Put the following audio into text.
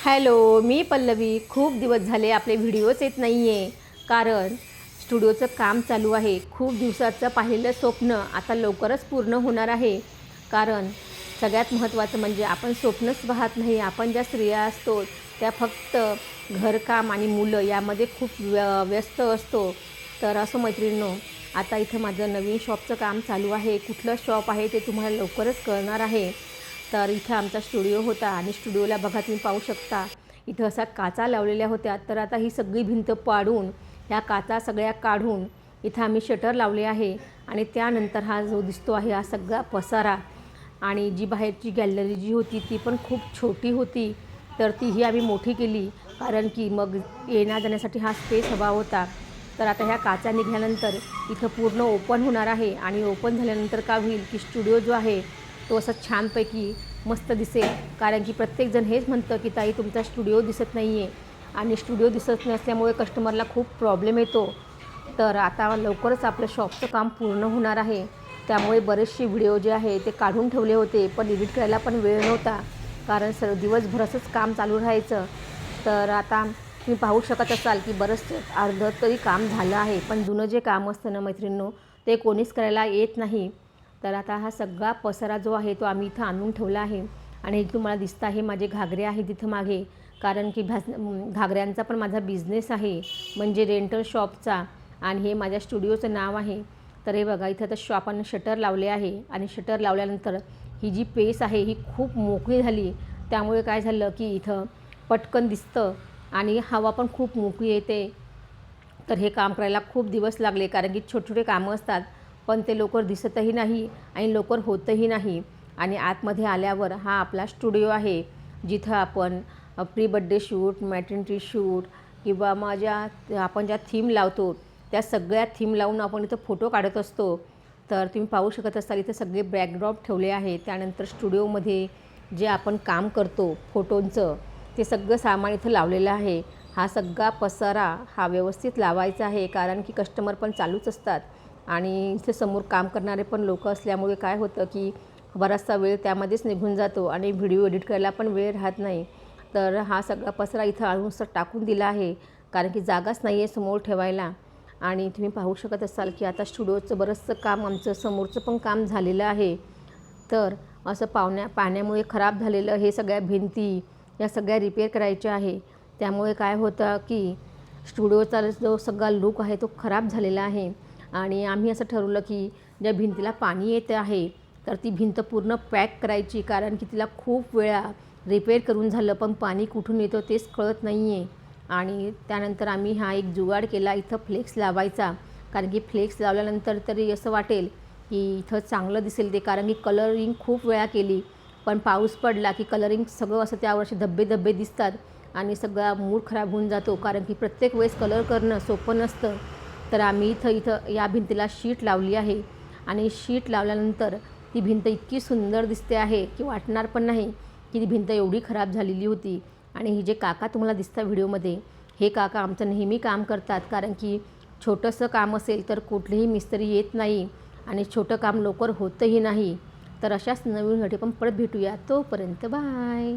Hello, मी पल्लवी. खूप दिवस झाले आपले व्हिडिओज येत नाही आहे, कारण स्टुडिओचं काम चालू आहे. खूप दिवसाचं पाहिलेलं स्वप्न आता लवकरच पूर्ण होणार आहे. कारण सगळ्यात महत्त्वाचं म्हणजे आपण स्वप्नच पाहत नाही. आपण ज्या स्त्रिया असतो त्या फक्त घरकाम आणि मुलं यामध्ये खूप व्यस्त असतो. तर असं मैत्रिणींनो, आता इथं माझं नवीन शॉपचं काम चालू आहे. कुठलं शॉप आहे ते तुम्हाला लवकरच कळणार आहे. तर इथं आमचा स्टुडिओ होता आणि स्टुडिओला बघा तुम्ही पाहू शकता, इथं असा काचा लावलेल्या होत्या. तर आता ही सगळी भिंत पाडून ह्या काचा सगळ्या काढून इथं आम्ही शटर लावले आहे. आणि त्यानंतर हा जो दिसतो आहे हा सगळा पसारा, आणि जी बाहेरची गॅलरी जी होती ती पण खूप छोटी होती, तर तीही आम्ही मोठी केली, कारण की मग येण्या जाण्यासाठी हा स्पेस हवा होता. तर आता ह्या काचा निघाल्यानंतर इथं पूर्ण ओपन होणार आहे. आणि ओपन झाल्यानंतर काय होईल की स्टुडिओ जो आहे तो असा छानपैकी मस्त दिसेल. कारण की प्रत्येकजण हेच म्हणतं की ताई तुमचा स्टुडिओ दिसत नाही आहे, आणि स्टुडिओ दिसत नसल्यामुळे कस्टमरला खूप प्रॉब्लेम येतो. तर आता लवकरच आपलं शॉपचं काम पूर्ण होणार आहे. त्यामुळे बरेचसे व्हिडिओ जे आहे ते काढून ठेवले होते, पण एडिट करायला पण वेळ नव्हता, कारण दिवसभर असंच काम चालू राहायचं. तर आता तुम्ही पाहू शकत असाल की बरंच अर्धं तरी काम झालं आहे, पण जुनं जे काम असतं ना मैत्रिणींनो, ते कोणीच करायला येत नाही. तर आता हा सगळा पसारा जो आहे तो आम्ही इथं आणून ठेवला आहे. आणि तुम्हाला दिसतं आहे माझे घागरे आहे तिथं मागे, कारण की घागऱ्यांचा पण माझा बिझनेस आहे, म्हणजे रेंटल शॉपचा. आणि हे माझ्या स्टुडिओचं नाव आहे. तर हे बघा, इथं तर शॉपानं शटर लावले आहे, आणि शटर लावल्यानंतर ही जी पेस आहे ही खूप मोकळी झाली. त्यामुळे काय झालं की इथं पटकन दिसतं आणि हवा पण खूप मोकळी येते. तर हे काम करायला खूप दिवस लागले, कारण की छोटे छोटे कामं असतात, पण ते लवकर दिसतही नाही आणि लवकर होतही नाही. आणि आतमध्ये आल्यावर हा आपला स्टुडिओ आहे, जिथं आपण pre birthday shoot, maternity shoot, किंवा आपण ज्या थीम लावतो त्या सगळ्या थीम लावून आपण इथं फोटो काढत असतो. तर तुम्ही पाहू शकत असाल इथे सगळे बॅकड्रॉप ठेवले आहे. त्यानंतर स्टुडिओमध्ये जे आपण काम करतो फोटोंचं, ते सगळं सामान इथं लावलेलं आहे. हा सगळा पसारा हा व्यवस्थित लावायचा आहे, कारण की कस्टमर पण चालूच असतात, आणि इथे समोर काम करणारे पण लोक असल्यामुळे काय होतं की बराचसा वेळ त्यामध्येच निघून जातो आणि व्हिडिओ एडिट करायला पण वेळ राहत नाही. तर हा सगळा पसारा इथं आणून टाकून दिला आहे, कारण की जागाच नाही आहे समोर ठेवायला. आणि तुम्ही पाहू शकत असाल की आता स्टुडिओचं बरंचसं काम आमचं समोरचं पण काम झालेलं आहे. तर असं पाण्यामुळे खराब झालेलं हे सगळ्या भिंती या सगळ्या रिपेअर करायच्या आहे. त्यामुळे काय होतं की स्टुडिओचा जो सगळा लूक आहे तो खराब झालेला आहे. आणि आम्ही असं ठरवलं की ज्या भिंतीला पाणी येतं आहे तर ती भिंत पूर्ण पॅक करायची, कारण की तिला खूप वेळा रिपेअर करून झालं, पण पाणी कुठून येतं तेच कळत नाही आहे. आणि त्यानंतर आम्ही हा एक जुगाड केला इथं फ्लेक्स लावायचा, कारण की फ्लेक्स लावल्यानंतर तरी असं वाटेल की इथं चांगलं दिसेल ते, कारण की कलरिंग खूप वेळा केली, पण पाऊस पडला की कलरिंग सगळं असं त्यावर्षी धब्बे धब्बे दिसतात आणि सगळा मूड खराब होऊन जातो, कारण की प्रत्येक वेळेस कलर करणं सोपं नसतं. तर आम्ही इथं या भिंतीला शीट लावली आहे, आणि शीट लावल्यानंतर ती भिंत इतकी सुंदर दिसते आहे की वाटणार पण नाही की ती भिंत एवढी खराब झालेली होती. आणि ही जे काका तुम्हाला दिसतात व्हिडिओमध्ये, हे काका आमचं नेहमी काम करतात, कारण की छोटंसं काम असेल तर कुठलेही मिस्त्री येत नाही, आणि छोटं काम लवकर होतंही नाही. तर अशाच नवीन व्हिडिओ पण परत भेटूया. तोपर्यंत बाय.